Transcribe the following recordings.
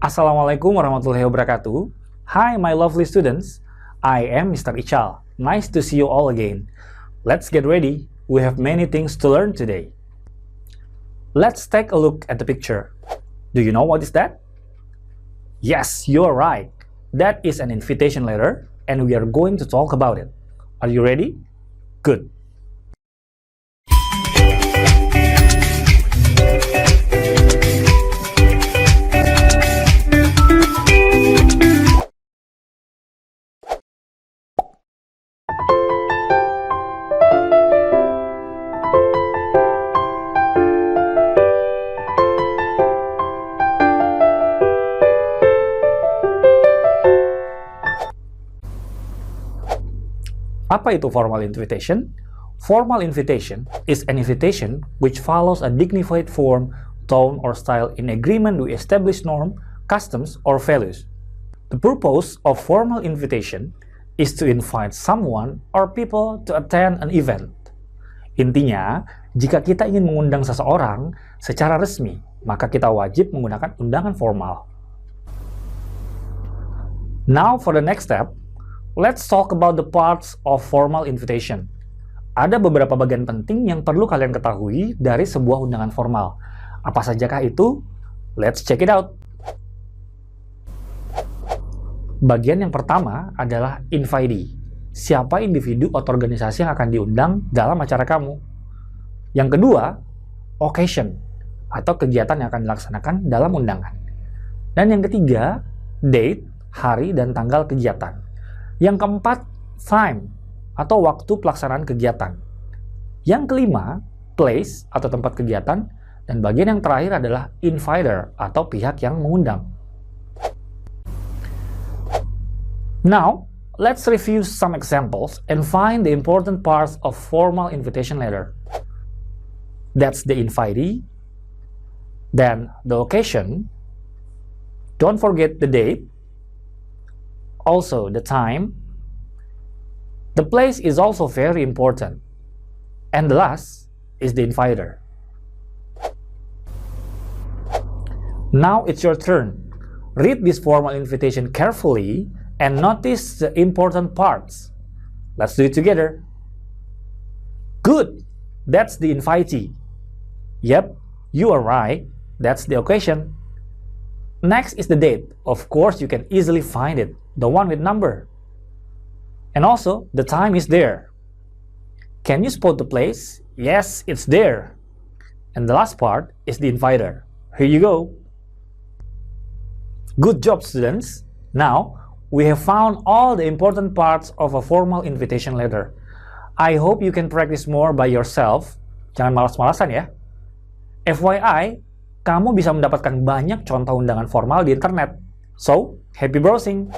Assalamualaikum warahmatullahi wabarakatuh. Hi my lovely students, I am Mr. Ichal. Nice to see you all again. Let's get ready, we have many things to learn today. Let's take a look at the picture. Do you know what is that? Yes, you're right. That is an invitation letter and we are going to talk about it. Are you ready? Good. Apa itu formal invitation? Formal invitation is an invitation which follows a dignified form, tone, or style in agreement with established norm, customs, or values. The purpose of formal invitation is to invite someone or people to attend an event. Intinya, jika kita ingin mengundang seseorang secara resmi, maka kita wajib menggunakan undangan formal. Now for the next step, let's talk about the parts of formal invitation. Ada beberapa bagian penting yang perlu kalian ketahui dari sebuah undangan formal. Apa sajakah itu? Let's check it out. Bagian yang pertama adalah invitee. Siapa individu atau organisasi yang akan diundang dalam acara kamu. Yang kedua, occasion, atau kegiatan yang akan dilaksanakan dalam undangan. Dan yang ketiga, date, hari dan tanggal kegiatan. Yang keempat, time, atau waktu pelaksanaan kegiatan. Yang kelima, place, atau tempat kegiatan. Dan bagian yang terakhir adalah inviter, atau pihak yang mengundang. Now, let's review some examples and find the important parts of formal invitation letter. That's the invitee, then the occasion, don't forget the date, also the time. The place is also very important. And the last is the inviter. Now it's your turn. Read this formal invitation carefully and notice the important parts. Let's do it together. Good! That's the invitee. Yep, you are right. That's the occasion. Next is the date. Of course, you can easily find it. The one with number. And also, the time is there. Can you spot the place? Yes, it's there. And the last part is the inviter. Here you go. Good job, students. Now, we have found all the important parts of a formal invitation letter. I hope you can practice more by yourself. Jangan malas-malasan ya. FYI, kamu bisa mendapatkan banyak contoh undangan formal di internet. So, happy browsing!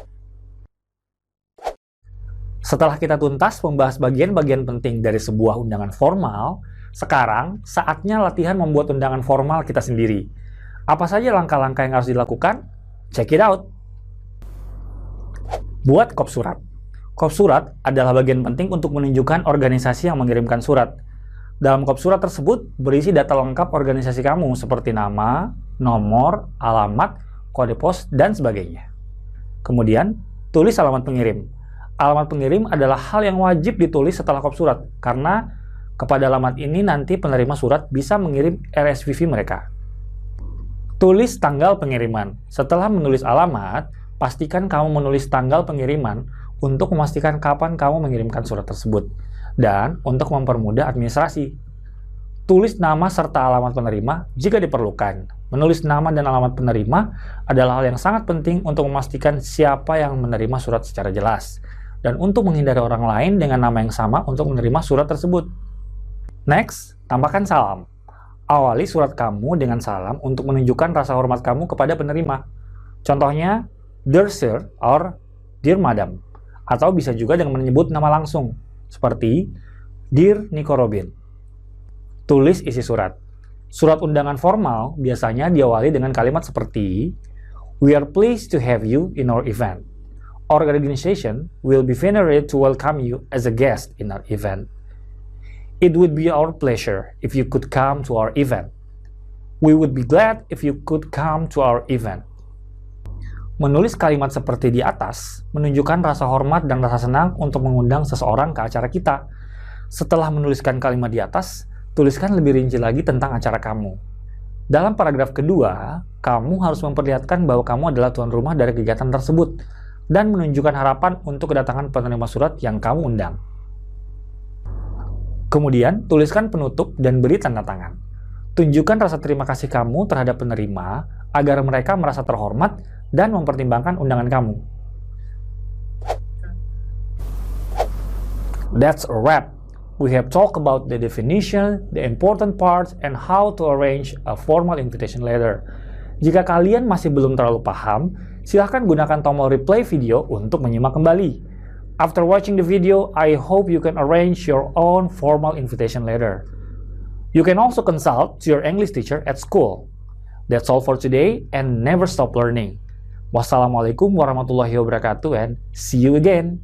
Setelah kita tuntas membahas bagian-bagian penting dari sebuah undangan formal, sekarang saatnya latihan membuat undangan formal kita sendiri. Apa saja langkah-langkah yang harus dilakukan? Check it out! Buat kop surat. Kop surat adalah bagian penting untuk menunjukkan organisasi yang mengirimkan surat. Dalam kop surat tersebut berisi data lengkap organisasi kamu seperti nama, nomor, alamat, kode pos, dan sebagainya. Kemudian, tulis alamat pengirim. Alamat pengirim adalah hal yang wajib ditulis setelah kop surat, karena kepada alamat ini nanti penerima surat bisa mengirim RSVP mereka. Tulis tanggal pengiriman. Setelah menulis alamat, pastikan kamu menulis tanggal pengiriman untuk memastikan kapan kamu mengirimkan surat tersebut. Dan untuk mempermudah administrasi, tulis nama serta alamat penerima jika diperlukan. Menulis nama dan alamat penerima adalah hal yang sangat penting untuk memastikan siapa yang menerima surat secara jelas. Dan untuk menghindari orang lain dengan nama yang sama untuk menerima surat tersebut. Next, tambahkan salam. Awali surat kamu dengan salam untuk menunjukkan rasa hormat kamu kepada penerima. Contohnya, Dear Sir or Dear Madam. Atau bisa juga dengan menyebut nama langsung, seperti Dear Nico Robin. Tulis isi surat. Surat undangan formal biasanya diawali dengan kalimat seperti We are pleased to have you in our event. Our organization will be venerated to welcome you as a guest in our event. It would be our pleasure if you could come to our event. We would be glad if you could come to our event. Menulis kalimat seperti di atas menunjukkan rasa hormat dan rasa senang untuk mengundang seseorang ke acara kita. Setelah menuliskan kalimat di atas, tuliskan lebih rinci lagi tentang acara kamu. Dalam paragraf kedua, kamu harus memperlihatkan bahwa kamu adalah tuan rumah dari kegiatan tersebut dan menunjukkan harapan untuk kedatangan penerima surat yang kamu undang. Kemudian, tuliskan penutup dan beri tanda tangan. Tunjukkan rasa terima kasih kamu terhadap penerima agar mereka merasa terhormat dan mempertimbangkan undangan kamu. That's a wrap. We have talked about the definition, the important parts, and how to arrange a formal invitation letter. Jika kalian masih belum terlalu paham, silahkan gunakan tombol replay video untuk menyimak kembali. After watching the video, I hope you can arrange your own formal invitation letter. You can also consult your English teacher at school. That's all for today, and never stop learning. Wassalamualaikum warahmatullahi wabarakatuh, and see you again.